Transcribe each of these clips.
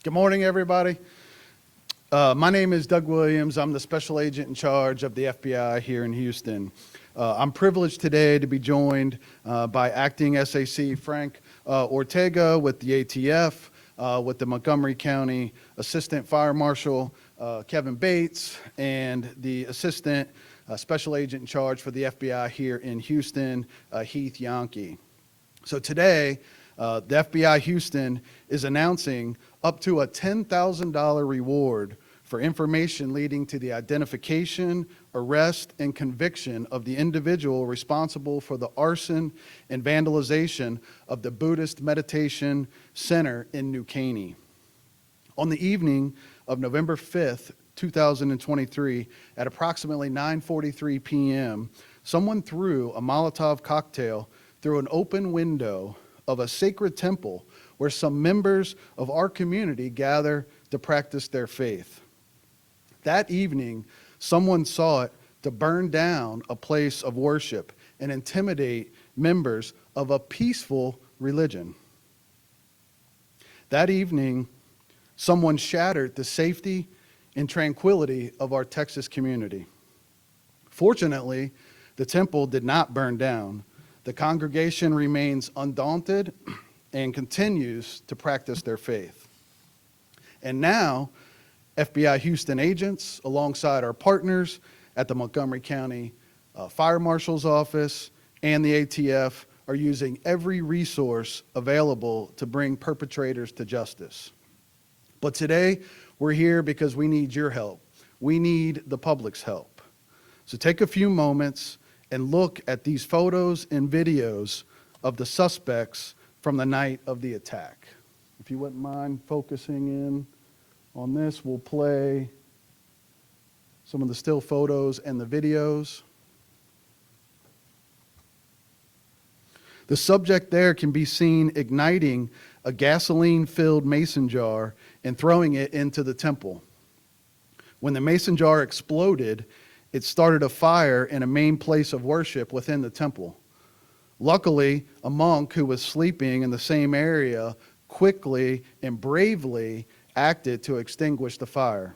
Good morning, everybody. My name is Doug Williams. I'm the special agent in charge of the FBI here in Houston. I'm privileged today to be joined by acting SAC Frank Ortega with the ATF, with the Montgomery County Assistant Fire Marshal Kevin Bates, and the Assistant Special Agent in charge for the FBI here in Houston, Heath Yankee. So today, the FBI Houston is announcing up to a $10,000 reward for information leading to the identification, arrest, and conviction of the individual responsible for the arson and vandalization of the Buddhist Meditation Center in New Caney. On the evening of November 5th, 2023, at approximately 9:43 p.m., someone threw a Molotov cocktail through an open window of a sacred temple where some members of our community gather to practice their faith. That evening, someone sought to burn down a place of worship and intimidate members of a peaceful religion. That evening, someone shattered the safety and tranquility of our Texas community. Fortunately, the temple did not burn down. The congregation remains undaunted and continues to practice their faith. And now, FBI Houston agents, alongside our partners at the Montgomery County Fire Marshal's Office and the ATF, are using every resource available to bring perpetrators to justice. But today, we're here because we need your help. We need the public's help. So take a few moments and look at these photos and videos of the suspects from the night of the attack. If you wouldn't mind focusing in on this, we'll play some of the still photos and the videos. The subject there can be seen igniting a gasoline-filled mason jar and throwing it into the temple. When the mason jar exploded, it started a fire in a main place of worship within the temple. Luckily, a monk who was sleeping in the same area quickly and bravely acted to extinguish the fire.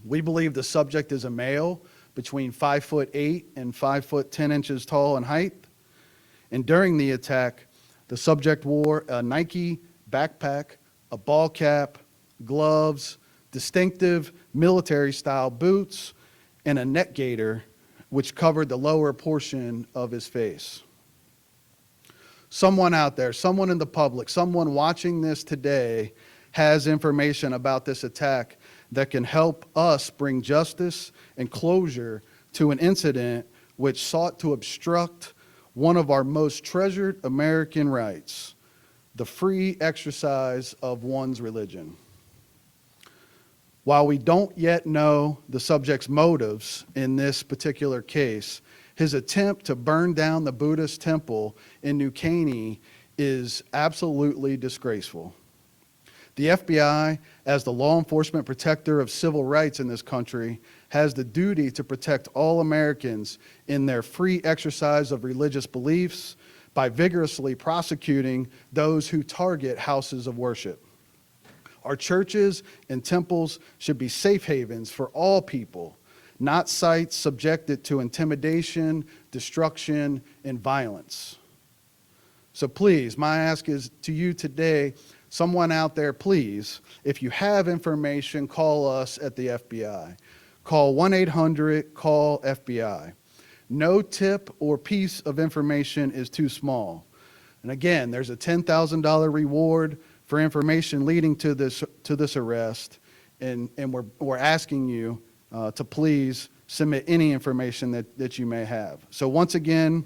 We believe the subject is a male between 5'8" and 5'10" tall in height. And during the attack, the subject wore a Nike backpack, a ball cap, gloves, distinctive military-style boots, and a neck gaiter, which covered the lower portion of his face. Someone out there, someone in the public, someone watching this today has information about this attack that can help us bring justice and closure to an incident which sought to obstruct one of our most treasured American rights, the free exercise of one's religion. While we don't yet know the subject's motives in this particular case, his attempt to burn down the Buddhist temple in New Caney is absolutely disgraceful. The FBI, as the law enforcement protector of civil rights in this country, has the duty to protect all Americans in their free exercise of religious beliefs by vigorously prosecuting those who target houses of worship. Our churches and temples should be safe havens for all people, not sites subjected to intimidation, destruction, and violence. So please, my ask is to you today, someone out there, please, if you have information, call us at the FBI. Call 1-800-CALL-FBI. No tip or piece of information is too small. And again, there's a $10,000 reward for information leading to this arrest, and we're asking you to please submit any information that you may have. So once again,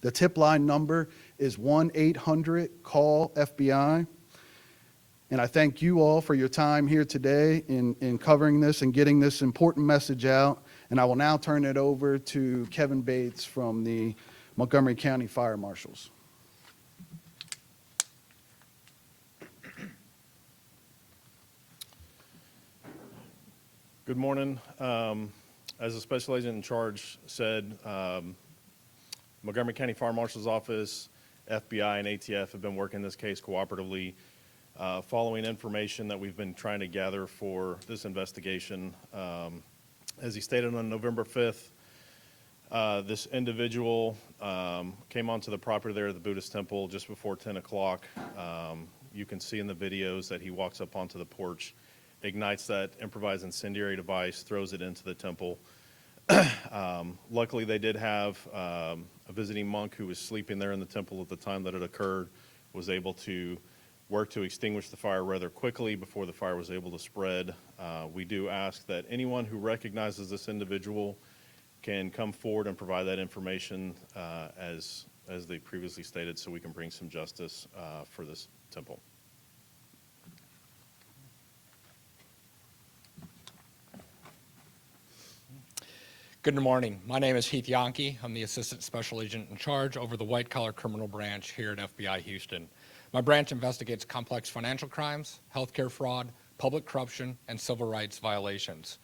the tip line number is 1-800-CALL-FBI. And I thank you all for your time here today in covering this and getting this important message out. And I will now turn it over to Kevin Bates from the Montgomery County Fire Marshals. Good morning. As the special agent in charge said, Montgomery County Fire Marshal's Office, FBI, and ATF have been working this case cooperatively following information that we've been trying to gather for this investigation. As he stated on November 5th, this individual came onto the property there at the Buddhist temple just before 10 o'clock. You can see in the videos that he walks up onto the porch, ignites that improvised incendiary device, throws it into the temple. Luckily, they did have a visiting monk who was sleeping there in the temple at the time that it occurred, was able to work to extinguish the fire rather quickly before the fire was able to spread. We do ask that anyone who recognizes this individual can come forward and provide that information as they previously stated, so we can bring some justice for this temple. Good morning. My name is Heath Yonke. I'm the Assistant Special Agent in charge over the white-collar criminal branch here at FBI Houston. My branch investigates complex financial crimes, healthcare fraud, public corruption, and civil rights violations.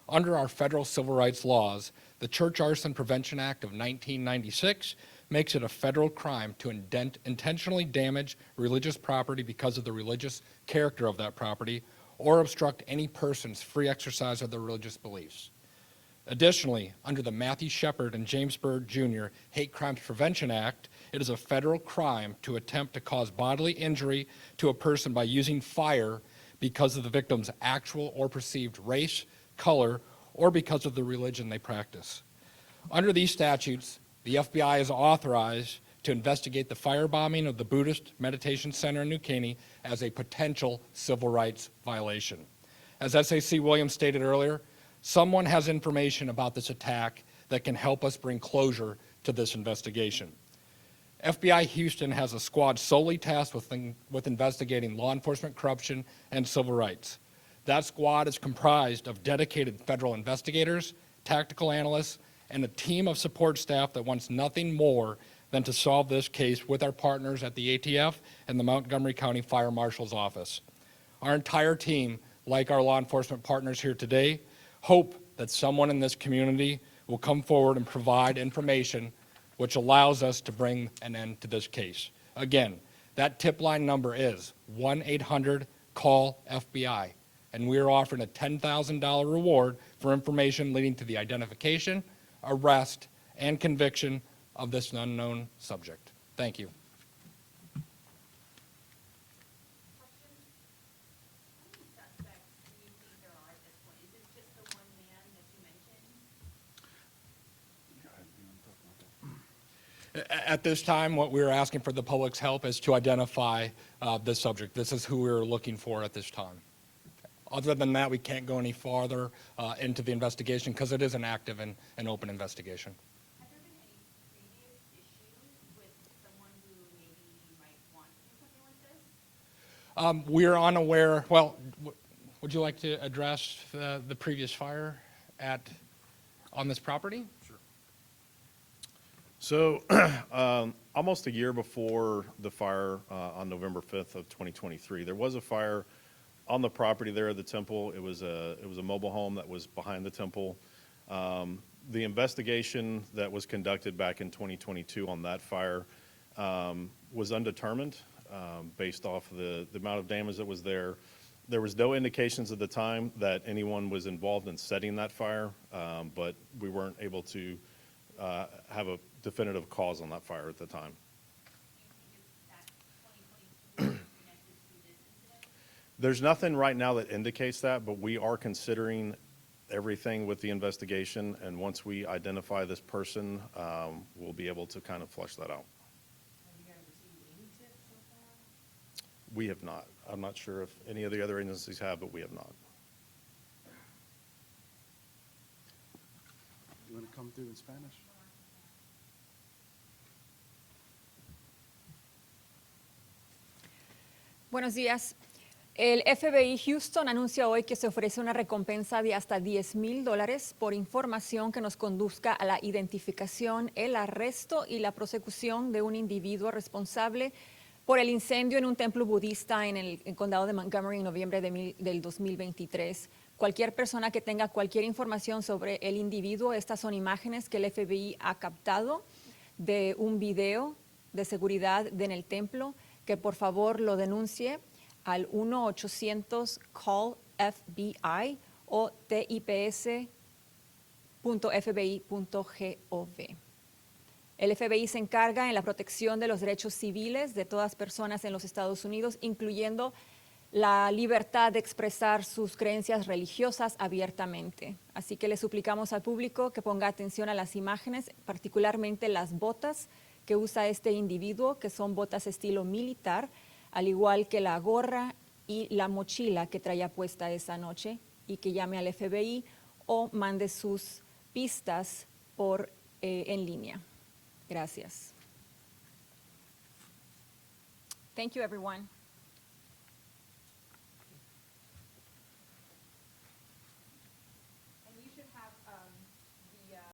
Under our federal civil rights laws, the Church Arson Prevention Act of 1996 makes it a federal crime to intentionally damage religious property because of the religious character of that property or obstruct any person's free exercise of their religious beliefs. Additionally, under the Matthew Shepard and James Byrd Jr. Hate Crimes Prevention Act, it is a federal crime to attempt to cause bodily injury to a person by using fire because of the victim's actual or perceived race, color, or because of the religion they practice. Under these statutes, the FBI is authorized to investigate the firebombing of the Buddhist Meditation Center in New Caney as a potential civil rights violation. As S.A.C. Williams stated earlier, someone has information about this attack that can help us bring closure to this investigation. FBI Houston has a squad solely tasked with investigating law enforcement corruption and civil rights. That squad is comprised of dedicated federal investigators, tactical analysts, and a team of support staff that wants nothing more than to solve this case with our partners at the ATF and the Montgomery County Fire Marshal's office. Our entire team, like our law enforcement partners here today, hope that someone in this community will come forward and provide information which allows us to bring an end to this case. Again, that tip line number is 1-800-CALL-FBI, and we are offering a $10,000 reward for information leading to the identification, arrest, and conviction of this unknown subject. Thank you. At this time, what we're asking for the public's help is to identify this subject. This is who we're looking for at this time. Other than that, we can't go any farther into the investigation because it is an active and open investigation. Have there been any previous issues with someone who maybe might want to do something like this? We're unaware. Well, would you like to address the previous fire on this property? So almost a year before the fire on November 5th of 2023, there was a fire on the property there at the temple. It was a mobile home that was behind the temple. The investigation that was conducted back in 2022 on that fire was undetermined based off the amount of damage that was there. There was no indications at the time that anyone was involved in setting that fire, but we weren't able to have a definitive cause on that fire at the time. There's nothing right now that indicates that, but we are considering everything with the investigation, and once we identify this person, we'll be able to kind of flesh that out. Have you guys received any tips so far? We have not. I'm not sure if any of the other agencies have, but we have not. You want to come through in Spanish? Buenos días. El FBI Houston anuncia hoy que se ofrece una recompensa de hasta $10,000 por información que nos conduzca a la identificación, el arresto y la prosecución de un individuo responsable por el incendio en un templo budista en el condado de Montgomery en noviembre del 2023. Cualquier persona que tenga cualquier información sobre el individuo, estas son imágenes que el FBI ha captado de un video de seguridad en el templo, que por favor lo denuncie al 1-800-CALL-FBI o tips.fbi.gov. El FBI se encarga en la protección de los derechos civiles de todas personas en los Estados Unidos, incluyendo la libertad de expresar sus creencias religiosas abiertamente. Así que le suplicamos al público que ponga atención a las imágenes, particularmente las botas que usa este individuo, que son botas estilo militar, al igual que la gorra y la mochila que traía puesta esa noche, y que llame al FBI o mande sus pistas en línea. Gracias. Thank you, everyone.